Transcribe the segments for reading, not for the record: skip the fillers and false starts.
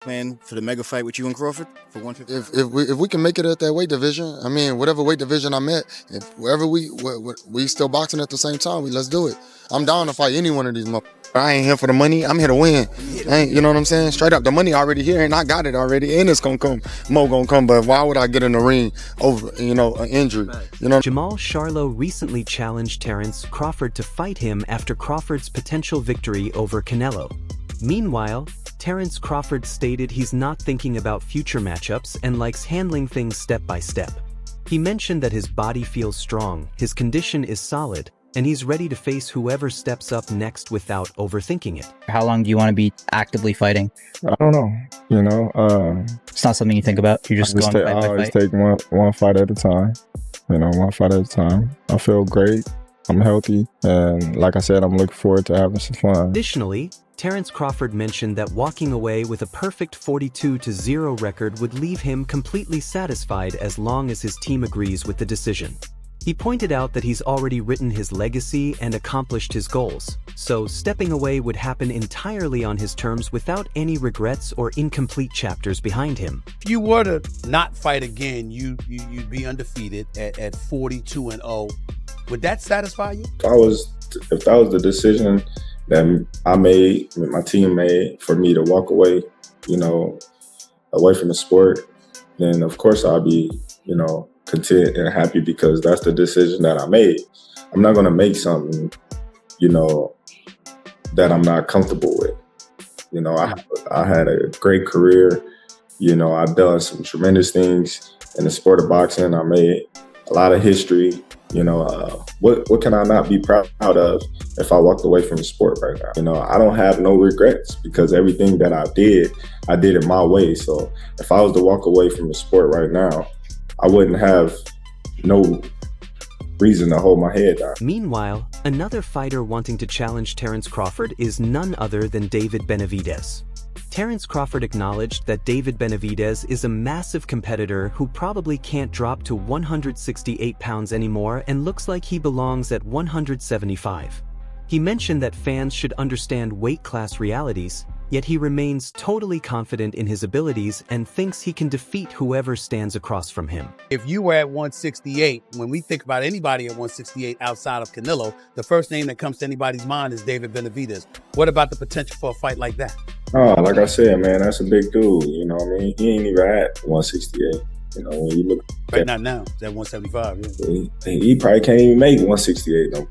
Plan for the mega fight with you and Crawford for 150? If we can make it at that weight division, I mean, whatever weight division I'm at, if wherever we still boxing at the same time, let's do it. I'm down to fight any one of these motherfuckers. I ain't here for the money. I'm here to win. You know what I'm saying? Straight up, the money already here, and I got it already. Ennis gonna come, Mo gonna come. But why would I get in the ring over, an injury? Jermell Charlo recently challenged Terence Crawford to fight him after Crawford's potential victory over Canelo. Meanwhile, Terence Crawford stated he's not thinking about future matchups and likes handling things step by step. He mentioned that his body feels strong, his condition is solid, and he's ready to face whoever steps up next without overthinking it. How long do you want to be actively fighting? I don't know. It's not something you think about. You just go on fight I by always fight. take one fight at a time. One fight at a time. I feel great. I'm healthy, and like I said, I'm looking forward to having some fun. Additionally, Terence Crawford mentioned that walking away with a perfect 42-0 record would leave him completely satisfied as long as his team agrees with the decision. He pointed out that he's already written his legacy and accomplished his goals, so stepping away would happen entirely on his terms without any regrets or incomplete chapters behind him. If you were to not fight again, you'd be undefeated at 42-0. Would that satisfy you? If that was the decision that I made, my team made, for me to walk away, away from the sport, then of course I'll be, content and happy because that's the decision that I made. I'm not going to make something, that I'm not comfortable with. I had a great career. I've done some tremendous things in the sport of boxing. I made a lot of history. What can I not be proud of if I walked away from the sport right now? I don't have no regrets because everything that I did it my way. So if I was to walk away from the sport right now, I wouldn't have no reason to hold my head down. Meanwhile, another fighter wanting to challenge Terence Crawford is none other than David Benavidez. Terence Crawford acknowledged that David Benavidez is a massive competitor who probably can't drop to 168 pounds anymore and looks like he belongs at 175. He mentioned that fans should understand weight class realities, yet he remains totally confident in his abilities and thinks he can defeat whoever stands across from him. If you were at 168, when we think about anybody at 168 outside of Canelo, the first name that comes to anybody's mind is David Benavidez. What about the potential for a fight like that? Oh, like I said, man, that's a big dude. You know what I mean? He ain't even at 168. When you look right, not now. It's at 175. Yeah. He probably can't even make 168 though.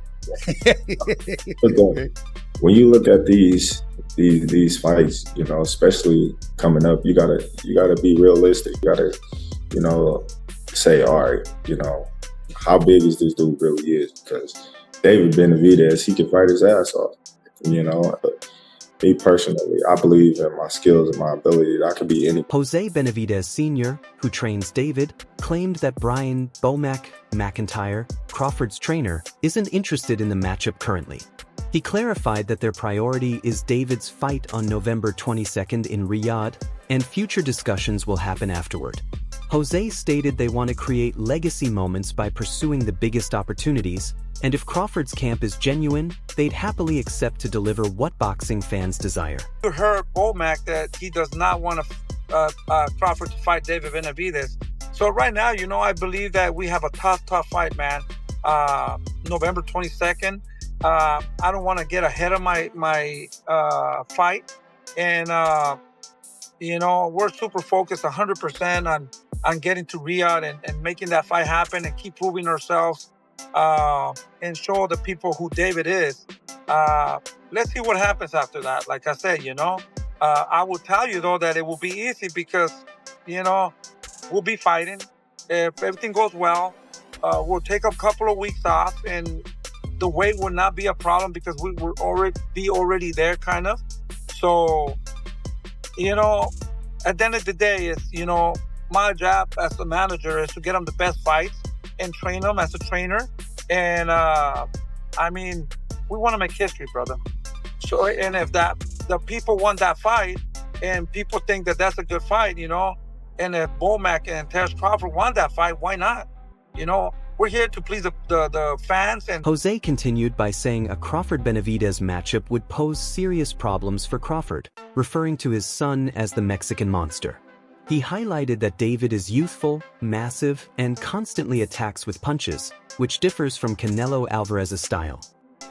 But when you look at these fights, especially coming up, you gotta be realistic. You gotta, say, all right, how big is this dude really is? Because David Benavidez, he can fight his ass off. But me personally, I believe in my skills and my ability. I can be any. Jose Benavidez Sr., who trains David, claimed that Brian "Bomac" McIntyre, Crawford's trainer, isn't interested in the matchup currently. He clarified that their priority is David's fight on November 22nd in Riyadh, and future discussions will happen afterward. Jose stated they want to create legacy moments by pursuing the biggest opportunities, and if Crawford's camp is genuine, they'd happily accept to deliver what boxing fans desire. You heard Bomac that he does not want Crawford to fight David Benavidez. So right now, I believe that we have a tough fight, man. November 22nd. I don't want to get ahead of my fight, and we're super focused 100% on getting to Riyadh and making that fight happen and keep proving ourselves and show the people who David is. Let's see what happens after that. Like I said, I will tell you though that it will be easy because we'll be fighting. If everything goes well, we'll take a couple of weeks off and the weight will not be a problem because we will already there kind of. So, at the end of the day, it's, my job as a manager is to get them the best fights and train them as a trainer. And, we want to make history, brother. So, and if the people want that fight and people think that that's a good fight, and if Bomac and Terence Crawford want that fight, why not? We're here to please the fans. And Jose continued by saying a Crawford-Benavidez matchup would pose serious problems for Crawford, referring to his son as the Mexican monster. He highlighted that David is youthful, massive, and constantly attacks with punches, which differs from Canelo Alvarez's style.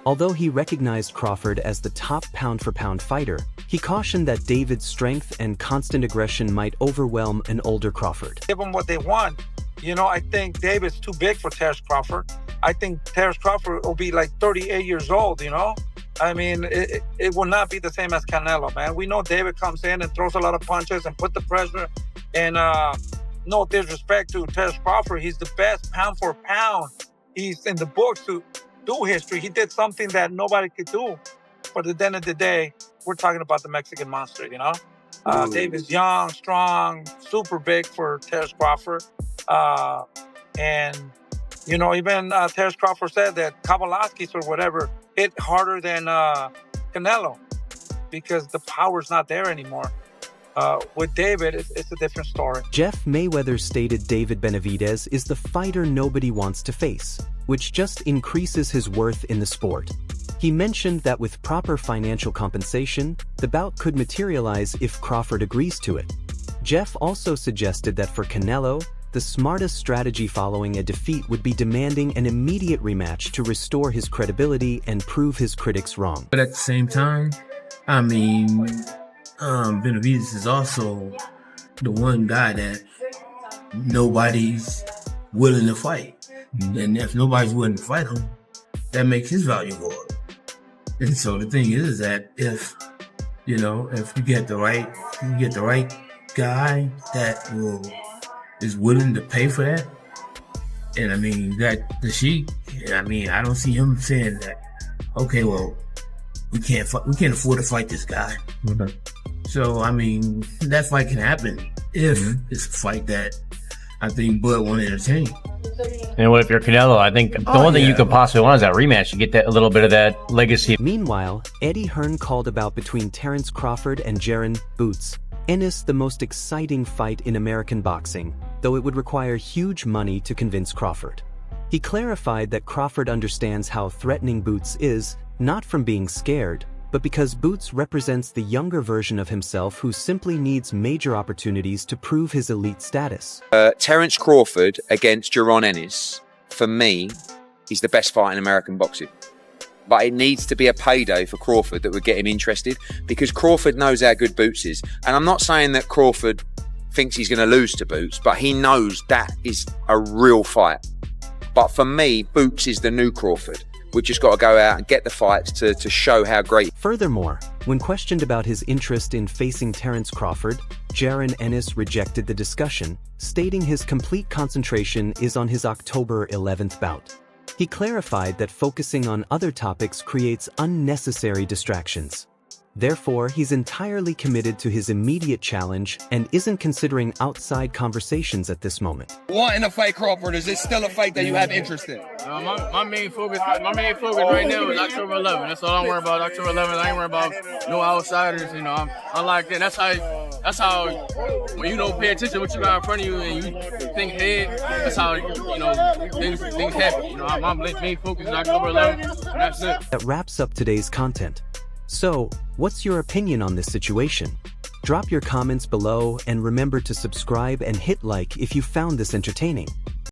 Although he recognized Crawford as the top pound-for-pound fighter, he cautioned that David's strength and constant aggression might overwhelm an older Crawford. Give them what they want. You know, I think David's too big for Terence Crawford. I think Terence Crawford will be like 38 years old, you know? I mean, it will not be the same as Canelo, man. We know David comes in and throws a lot of punches and put the pressure. And no disrespect to Terence Crawford, he's the best pound for pound. He's in the books to do history. He did something that nobody could do. But at the end of the day, we're talking about the Mexican monster, you know? David's young, strong, super big for Terence Crawford. And, you know, even Terence Crawford said that Kavalaskis or whatever hit harder than Canelo because the power's not there anymore. With David, it's a different story. Jeff Mayweather stated David Benavidez is the fighter nobody wants to face, which just increases his worth in the sport. He mentioned that with proper financial compensation, the bout could materialize if Crawford agrees to it. Jeff also suggested that for Canelo, the smartest strategy following a defeat would be demanding an immediate rematch to restore his credibility and prove his critics wrong. But at the same time, I mean, Benavidez is also the one guy that nobody's willing to fight. And if nobody's willing to fight him, that makes his value go up. And so the thing is that if you get the right guy that is willing to pay for that, and I mean that the Sheik, I mean, I don't see him saying that, okay, well, we can't afford to fight this guy. Okay. So I mean, that fight can happen if it's a fight that I think Bud want to entertain. And what if you're Canelo? I think the only thing you could possibly want is that rematch to get that a little bit of that legacy. Meanwhile, Eddie Hearn called a bout between Terence Crawford and Jaron "Boots" Ennis the most exciting fight in American boxing, though it would require huge money to convince Crawford. He clarified that Crawford understands how threatening Boots is, not from being scared, but because Boots represents the younger version of himself who simply needs major opportunities to prove his elite status. Terence Crawford against Jermell Ennis, for me, is the best fight in American boxing. But it needs to be a payday for Crawford that would get him interested, because Crawford knows how good Boots is. And I'm not saying that Crawford thinks he's going to lose to Boots, but he knows that is a real fight. But for me, Boots is the new Crawford. We've just got to go out and get the fights to show how great. Furthermore, when questioned about his interest in facing Terence Crawford, Jaron Ennis rejected the discussion, stating his complete concentration is on his October 11th bout. He clarified that focusing on other topics creates unnecessary distractions. Therefore, he's entirely committed to his immediate challenge and isn't considering outside conversations at this moment. Wanting to fight Crawford, is it still a fight that you have interest in? My main focus right now is October 11th. That's all I'm worried about. October 11th. I ain't worried about no outsiders. You know, I like that. That's how when you don't pay attention to what you got in front of you and you think ahead. That's how things happen. You know, my main focus is October 11th. That's it. That wraps up today's content. So, what's your opinion on this situation? Drop your comments below and remember to subscribe and hit like if you found this entertaining.